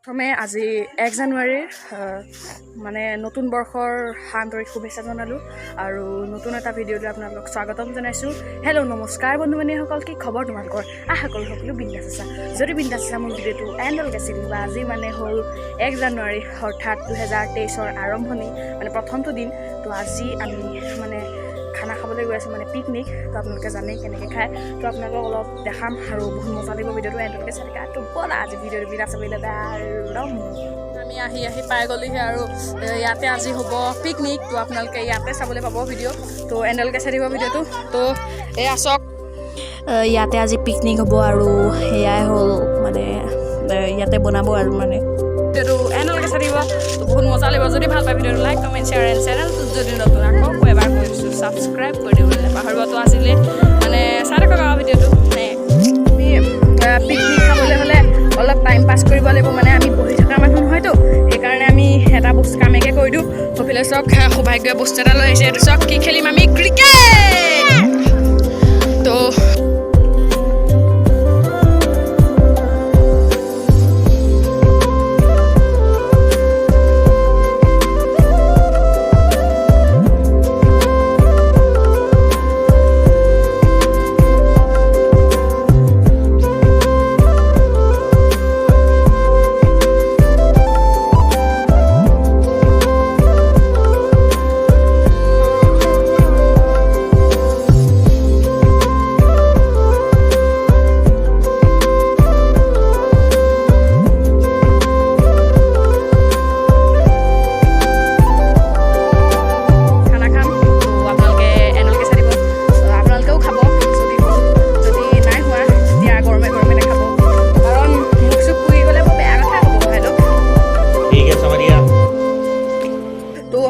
প্ৰথমে আজি 1 জানুৱাৰীৰ মানে নতুন বৰ্ষৰ আন্তৰিক শুভেচ্ছা জনালোঁ আৰু নতুন এটা ভিডিঅ'লৈ আপোনালোকক স্বাগতম জনাইছোঁ। হেল্ল' নমস্কাৰ বন্ধু-বান্ধৱীসকল, কি খবৰ তোমালোকৰ? আশা কৰোঁ সকলো বিন্দাছ আছা। যদি বিন্দাছ আছা মোৰ ভিডিঅ'টো এণ্ডলৈকে চাই দিবা। আজি মানে হ'ল 1 জানুৱাৰী অৰ্থাৎ 2023ৰ আৰম্ভণি, মানে প্ৰথমটো দিন। তো আজি আমি মানে খানা খাবলৈ গৈ আছোঁ, মানে পিকনিক। তো আপোনালোকে জানেই কেনেকৈ খায়, তো আপোনালোকক অলপ দেখাম আৰু বহুত মজা লাগিব ভিডিঅ'টো এণ্ডলৈকে চাই দিবা। তো ব'লা আজি ভিডিঅ'টো বিৰাট চাবলৈ আমি আহি পাই গ'লোহি আৰু ইয়াতে আজি হ'ব পিকনিক। তো আপোনালোকে ইয়াতে চাবলৈ পাব ভিডিঅ', তো এণ্ডলৈকে চাই দিব ভিডিঅ'টো। তো এয়া চাওক, ইয়াতে আজি পিকনিক হ'ব আৰু সেয়াই হ'ল মানে ইয়াতে বনাব আৰু মানে ভিডিঅ'টো এণ্ডলৈকে চাই দিব। তো বহুত মজা লাগিব। যদি ভাল পায় ভিডিঅ'টো লাইক কমেণ্ট শ্বেয়াৰ এণ্ড চেনেলটো যদি নতুন আকৌ এবাৰ কৈছোঁ ছাবস্ক্ৰাইব কৰি দিবলৈ নাপাহৰিব। তো আজিলে মানে চাই থাকক আৰু ভিডিঅ'টো। পিকনিক খাবলৈ হ'লে অলপ টাইম পাছ কৰিব লাগিব, মানে আমি বহি থকা মানুহ নহয়তো, সেইকাৰণে আমি এটা বস্তু কামেকে কৰি দিওঁ। সফালে চাওক, সৌভাগ্যই বস্তু এটা লৈ আহিছে। এইটো চাওক, কি খেলিম আমি? ক্ৰিকেট। তো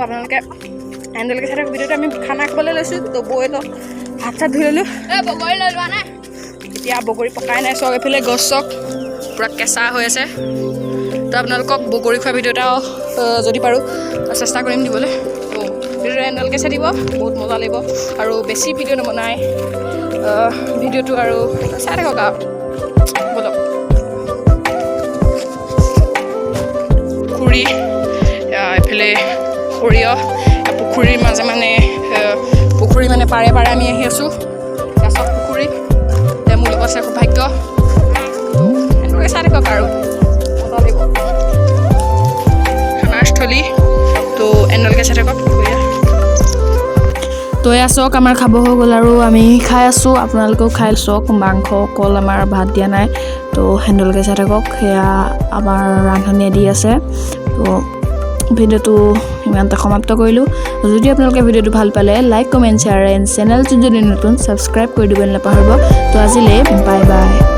আপোনালোকে এণ্ডলৈকে চাই থাকক ভিডিঅ'টো। আমি খানা খাবলৈ লৈছোঁ। তো বৌয়েতো হাত চাত ধুই ল'লোঁ। বগৰী লৈ লোৱা নাই, এতিয়া বগৰী পকাই নাই। চক এইফালে গছ চক পূৰা কেঁচা হৈ আছে। তো আপোনালোকক বগৰী খোৱা ভিডিঅ' এটা যদি পাৰোঁ চেষ্টা কৰিম দিবলৈ। তো ভিডিঅ'টো এণ্ডলৈকে চাই দিব, বহুত মজা লাগিব আৰু বেছি ভিডিঅ' নবনাই ভিডিঅ'টো আৰু চাই থাকক আৰু ব'লক। পুখুৰী এইফালে সৰিয়হ, পুখুৰীৰ মাজে মানে পুখুৰী মানে পাৰে পাৰে আমি আহি আছোঁ। তাৰপাছত পুখুৰী মোৰ লগত আছে সৌভাগ্য। এনেকৈ চাই থাকক আৰু মজা লাগিব খানাস্থলী। তো এণ্ডলৈকে চাই থাকক। তো এয়া চাওক, আমাৰ খাব হৈ গ'ল আৰু আমি খাই আছোঁ। আপোনালোকেও খাই চাওক। মাংস অকল, আমাৰ ভাত দিয়া নাই। তো এণ্ডলৈকে চাই থাকক। সেয়া আমাৰ ৰান্ধনীয়ে দি আছে। তো ভিডিঅ'টো ইমানটা সমাপ্ত কৰিলোঁ। যদি আপোনালোকে ভিডিঅ'টো ভাল পালে লাইক কমেণ্ট শ্বেয়াৰ এণ্ড চেনেলটো যদি নতুন ছাবস্ক্ৰাইব কৰি দিবলৈ নাপাহৰিব। তো আজিলৈ বাই বাই।